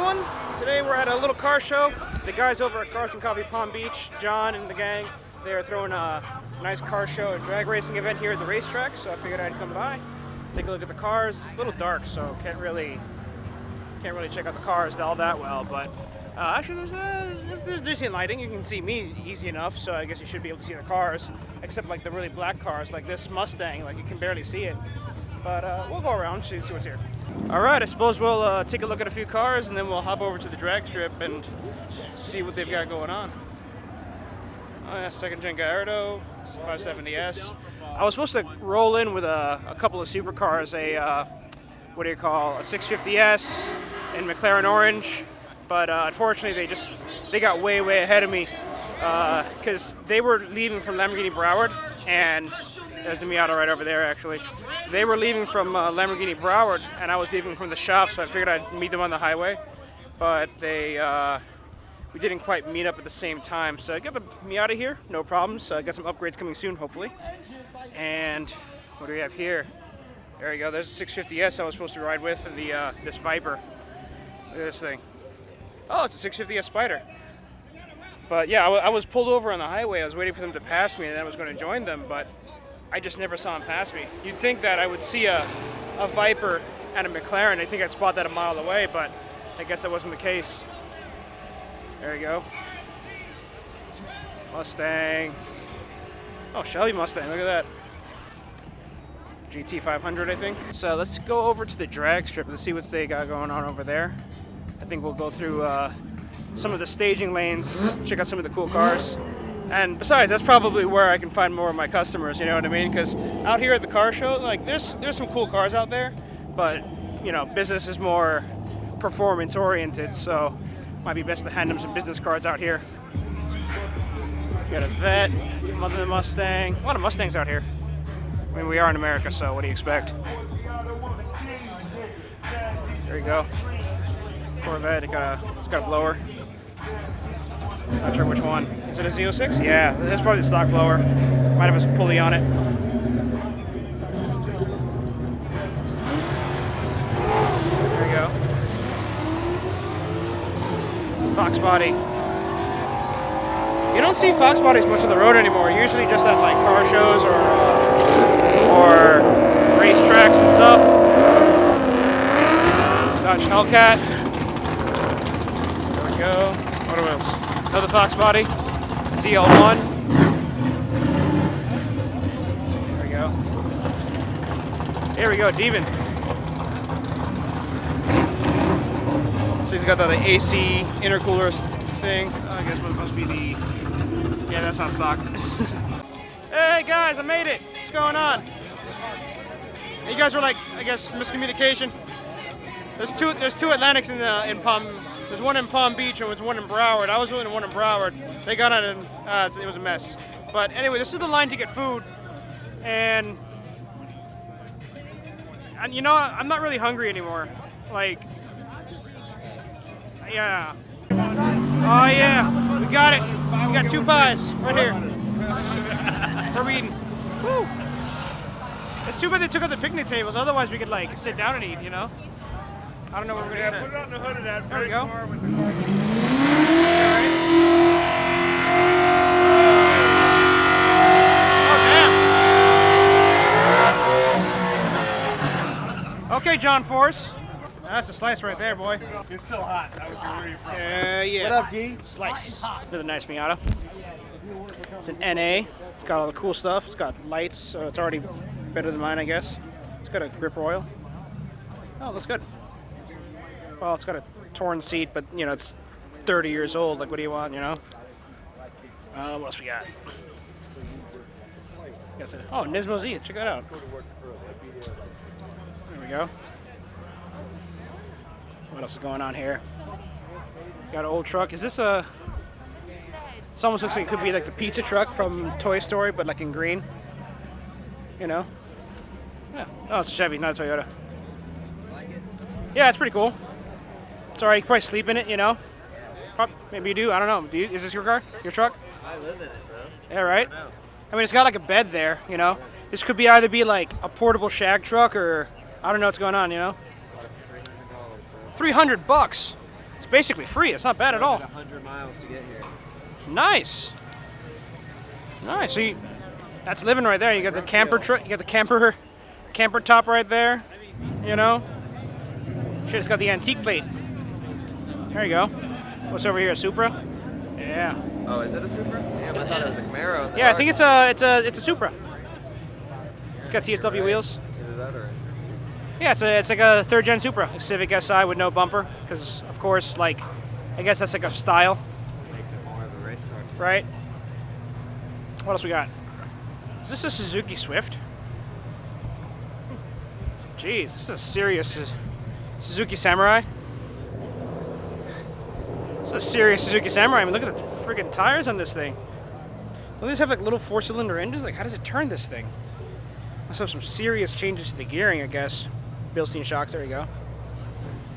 everyone. Today we're at a little car show. The guys over at Cars and Coffee Palm Beach, John and the gang, they are throwing a nice car show, a drag racing event here at the racetrack, so I figured I'd come by, take a look at the cars. It's a little dark, so can't really check out the cars all that well, but actually there's decent lighting. You can see me easy enough, so I guess you should be able to see the cars, except like the really black cars, like this Mustang, like you can barely see it. But we'll go around, see what's here. All right, I suppose we'll take a look at a few cars, and then we'll hop over to the drag strip and see what they've got going on. Oh yeah, second gen Gallardo, 570S. I was supposed to roll in with a couple of supercars, a 650S in McLaren Orange, but unfortunately they got way ahead of me because they were leaving from Lamborghini Broward, and there's the Miata right over there actually. They were leaving from Lamborghini Broward, and I was leaving from the shop, so I figured I'd meet them on the highway, but we didn't quite meet up at the same time. So I got the Miata here, no problems. I got some upgrades coming soon, hopefully. And what do we have here? There we go. There's a 650S I was supposed to ride with, and this Viper. Look at this thing. Oh, it's a 650S Spider. But yeah, I was pulled over on the highway. I was waiting for them to pass me, and then I was going to join them, but I just never saw them pass me. You'd think that I would see a Viper and a McLaren. I think I'd spot that a mile away, but I guess that wasn't the case. There you go. Mustang. Oh, Shelby Mustang, look at that. GT 500, I think. So let's go over to the drag strip and see what they got going on over there. I think we'll go through some of the staging lanes, check out some of the cool cars. And besides, that's probably where I can find more of my customers, you know what I mean? Because out here at the car show, like there's some cool cars out there, but you know, business is more performance oriented, so might be best to hand them some business cards out here. Got a Vet, another Mustang. A lot of Mustangs out here. I mean, we are in America, so what do you expect? There you go. Corvette, it's got a blower. Not sure which one. Is it a Z06? Yeah, that's probably the stock blower. Might have a pulley on it. There you go. Fox body. You don't see Fox bodies much on the road anymore. Usually just at like car shows or racetracks and stuff. Dodge Hellcat. There we go. What else? Another Fox body. ZL1. There we go. There we go, Demon. So he's got the AC intercooler thing. Oh, I guess it must be the... Yeah, that's not stock. Hey guys, I made it. What's going on? You guys were like, I guess, miscommunication. There's two Atlantics in Palm. There's one in Palm Beach and there's one in Broward. I was doing one in Broward. They got on and it was a mess. But anyway, this is the line to get food, and you know, I'm not really hungry anymore. Like, yeah. Oh yeah, we got it. We got 2 pies right here. We're eating. Woo! It's too bad they took out the picnic tables. Otherwise, we could like sit down and eat. You know. I don't know what we're gonna do. Put it on the hood of that. There we go. Oh damn! Okay, John Force. That's a slice right there, boy. It's still hot. I would be where you're from. Yeah. What up, G? Slice. Another nice Miata. It's an NA. It's got all the cool stuff. It's got lights, so it's already better than mine, I guess. It's got a grip oil. Oh, looks good. Well, it's got a torn seat, but you know, it's 30 years old. Like, what do you want, you know? What else we got? Oh, Nismo Z. Check that out. There we go. What else is going on here? Got an old truck. Is this a... This almost looks like it could be like the pizza truck from Toy Story, but like in green. You know? Yeah. Oh, it's a Chevy, not a Toyota. Yeah, it's pretty cool. It's alright, you can probably sleep in it, you know? Maybe you do, I don't know. Is this your car? Your truck? I live in it, bro. Yeah, right? I mean, it's got like a bed there, you know? This could be either be like a portable shag truck or I don't know what's going on, you know? $300. It's basically free. It's not bad at all. 100 miles to get here. Nice. Nice. So that's living right there. You got the camper you got the camper top right there. You know. Shit, it's got the antique plate. There you go. What's over here? A Supra? Yeah. Oh, is it a Supra? Damn, I thought it was a Camaro. Yeah, I think it's a Supra. It's got TSW wheels. Either that or... Yeah, it's like a third-gen Supra, a Civic Si with no bumper, because of course, like, I guess that's like a style, Makes it more of a race car. right? What else we got? Is this a Suzuki Swift? Jeez, this is a serious Suzuki Samurai. It's a serious Suzuki Samurai. I mean, look at the freaking tires on this thing. Don't these have like little 4-cylinder engines? Like, how does it turn this thing? Must have some serious changes to the gearing, I guess. Bilstein shocks, there you go.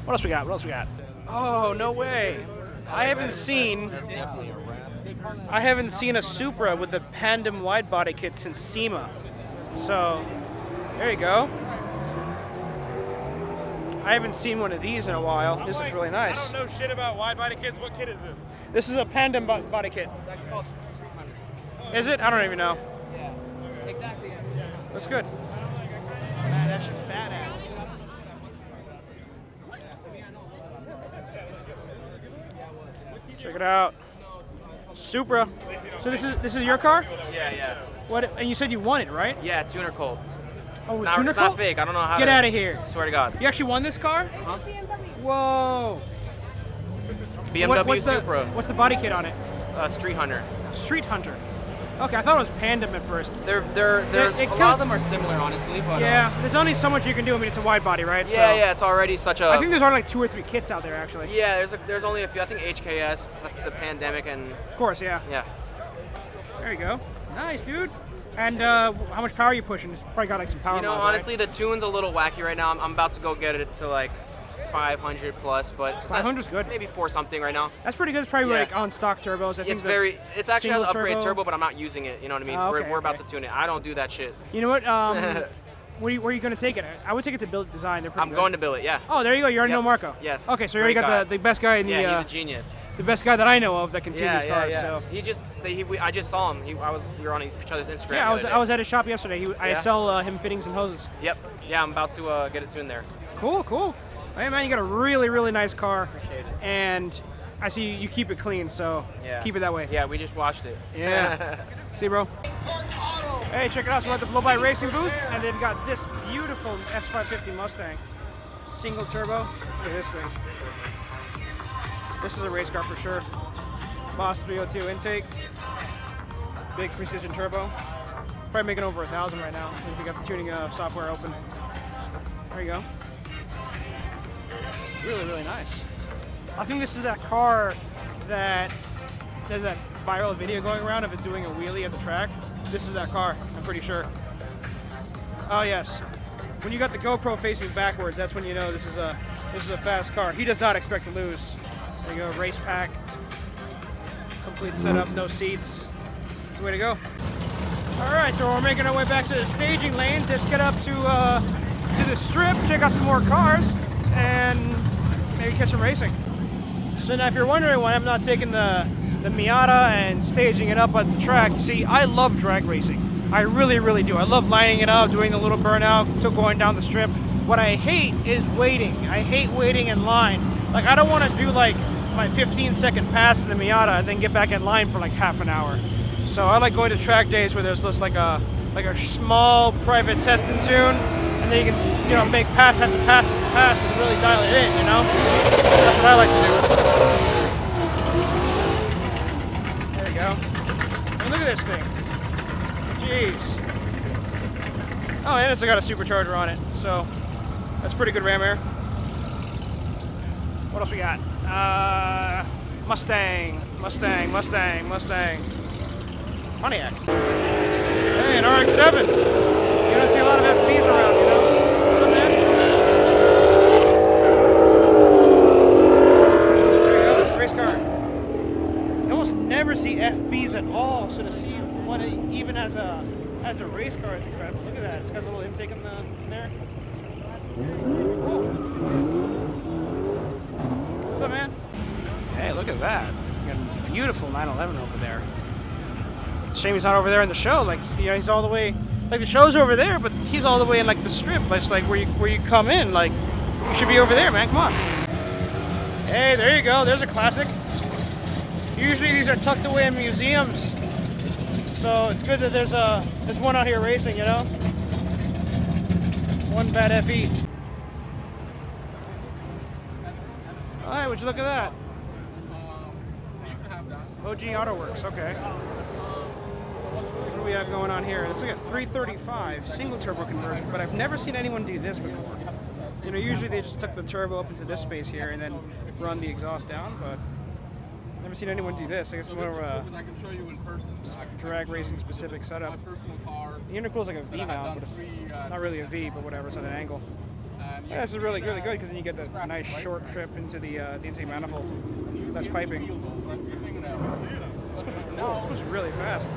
What else we got? What else we got? Oh, no way. I haven't seen a Supra with the Pandem wide body kit since SEMA. So, there you go. I haven't seen one of these in a while. This is really nice. I don't know shit about wide body kits. What kit is this? This is a Pandem body kit. Is it? I don't even know. Yeah, exactly. That's good. Man, that shit's badass. Check it out. Supra. So this is your car? Yeah. What? And you said you won it, right? Yeah, tuner cold. Oh, It's tuner not coat? fake. I don't know how Get to... out of here. Swear to God. You actually won this car? Huh? Whoa. BMW What's Supra. What's the body kit on it? Street Hunter. Street Hunter. Okay, I thought it was Pandem at first. There's it a lot of them are similar, honestly. But Yeah, there's only so much you can do. I mean, it's a wide body, right? yeah, it's already such a. I think there's only like 2 or 3 kits out there, actually. Yeah, there's only a few. I think HKS, the Pandemic, and Of course, yeah. yeah. There you go. Nice, dude. And how much power are you pushing? It's probably got like some power. You know, mods, right? honestly, the tune's a little wacky right now. I'm about to go get it to like 500 plus, but it's 500's good. Maybe 4 something right now. That's pretty good. It's probably Yeah. like on stock turbos. I think It's actually has single upgrade turbo, but I'm not using it. You know what I mean? Oh, okay, We're about okay. to tune it. I don't do that shit. You know what? Where are you going to take it? I would take it to Build Design. They're pretty I'm good. going to build it. Yeah. Oh, there you go. You already Yep. know Marco. Yes. Okay, so you already Great got guy. the best guy in the Yeah, he's a genius. the best guy that I know of that can tune Yeah, these cars. yeah. So I just saw him. We were on each other's Instagram. yeah, the other I was at his shop yesterday. I Yeah. sell him fittings and hoses. Yep. Yeah, I'm about to get it tuned there. Cool. Hey man, you got a really nice car. Appreciate it. And I see you keep it clean, so Yeah. keep it that way. Yeah, we just watched it. Yeah. See you, bro. Hey, check it out. So we're at the Blow By Racing booth, and they've got this beautiful S550 Mustang. Single turbo. Look at this thing. This is a race car for sure. Boss 302 intake. Big precision turbo. Probably making over 1,000 right now. If we got the tuning software open. There you go. Really nice. I think this is that car that there's that viral video going around of it doing a wheelie at the track. This is that car, I'm pretty sure. Oh yes. When you got the GoPro facing backwards, that's when you know this is a fast car. He does not expect to lose. There you go, race pack. Complete setup, no seats. Way to go. Alright, so we're making our way back to the staging lane. Let's get up to the strip, check out some more cars, and maybe catch some racing. So now if you're wondering why I'm not taking the Miata and staging it up at the track, you see, I love drag racing. I really do. I love lining it up, doing the little burnout, going down the strip. What I hate is waiting. I hate waiting in line. Like, I don't want to do like my 15-second pass in the Miata and then get back in line for like half an hour. So I like going to track days where there's just like a small private test and tune, and then you can make pass after pass after pass and really dial it in. That's what I like to do. There you go. And look at this thing. Jeez. Oh, and it's got a supercharger on it, so that's pretty good ram air. What else we got? Mustang. Pontiac. Hey, an RX-7. You don't see a lot of FBs around, What's up, man? There you go, race car. You almost never see FBs at all, so to see one even as a race car is incredible. Look at that, it's got a little intake in there. Cool. What's up, man? look at that. You got a beautiful 911 over there. It's a shame he's not over there in the show. Like, you know, he's all the way, like the show's over there, but he's all the way in like the strip. It's like where you come in. Like, you should be over there, man. Come on. Hey, there you go. There's a classic. Usually these are tucked away in museums, so it's good that there's one out here racing, you know? One bad FE. All right, would you look at that? OG Auto Works, okay. What do we have going on here? It looks like a 335 single turbo conversion, but I've never seen anyone do this before. You know, usually they just tuck the turbo up into this space here and then run the exhaust down, but never seen anyone do this. I guess more of a drag racing specific setup. The intercool is like a V mount, but it's not really a V, but whatever, it's at an angle. Yeah, this is really good because then you get that nice short trip into the intake manifold. Less piping. This must be cool. This must be really fast.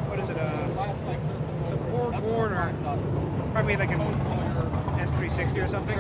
What is it? It's a Borg Warner. Probably like an S360 or something.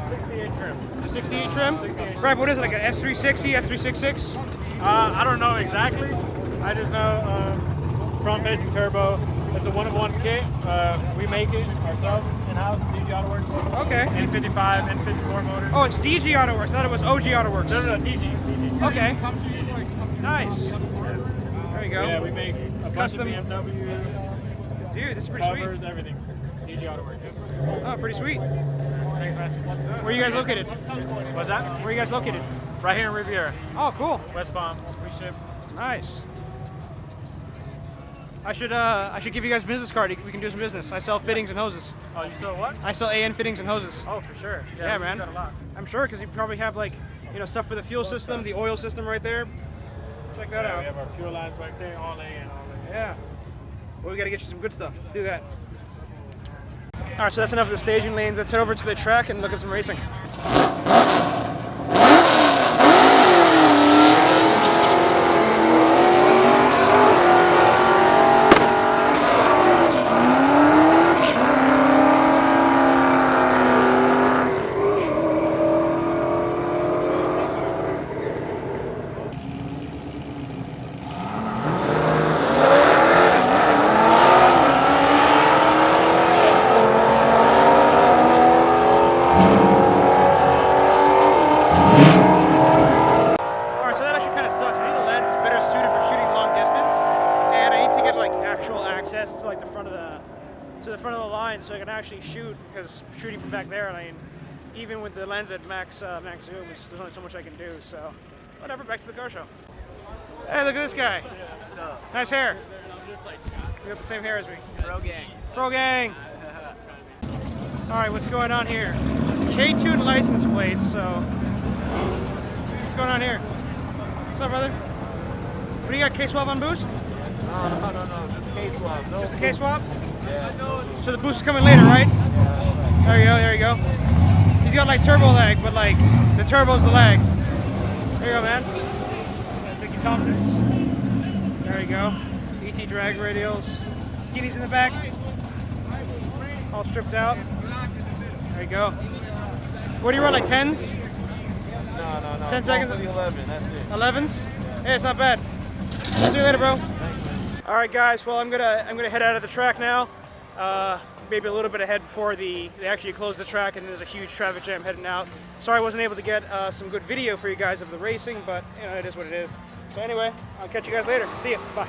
68 trim. A 68 trim? 68. Right, what is it, like an S360, S366? I don't know exactly. I just know front-facing turbo. It's a one-of-one kit. We make it ourselves in-house, DG Auto Works. Okay. N55, N54 motors. Oh, it's DG Auto Works. I thought it was OG Auto Works. No, DG. Okay. Nice. There you go. Yeah, we make a Custom bunch of BMW. Dude, this is pretty Covers, sweet. everything. DG Auto Works. Oh, pretty sweet. Thanks, man. Where are you guys located? What's that? Where are you guys located? Right here in Riviera. Oh, cool. West Palm. We ship. Nice. I should give you guys a business card. We can do some business. I sell fittings and hoses. Oh, you sell what? I sell AN fittings and hoses. Oh, for sure. Yeah, we man. sell a lot. I'm sure because you probably have like, you know, stuff for the fuel system, the oil system right there. Check that out. We have our fuel lines back there, all AN, all AN. Yeah. Well, we got to get you some good stuff. Let's do that. All right, so that's enough of the staging lanes. Let's head over to the track and look at some racing. So I can actually shoot, because shooting from back there, I mean, even with the lens at max zoom, there's only so much I can do. So whatever, back to the car show. Hey, look at this guy. What's up? Nice hair. You got the same hair as me. Pro gang. Pro gang. All right, what's going on here? K-Tune license plates. So what's going on here? What's up, brother? What do you got? K-swap on boost? No, just K-swap. No Just the K-swap? Yeah. So the boost is coming later, right? There you go. He's got like turbo lag, but like the turbo's the lag. There you go, man. Mickey Thompson's. There you go. ET drag radials. Skinnies in the back. All stripped out. There you go. What do you run, like 10s? No. 10 seconds? 11, that's it. 11s? Hey, it's not bad. See you later, bro. All right, guys. Well, I'm gonna head out of the track now. Maybe a little bit ahead before they actually close the track, and there's a huge traffic jam heading out. Sorry I wasn't able to get some good video for you guys of the racing, but you know, it is what it is. So anyway, I'll catch you guys later. See ya. Bye.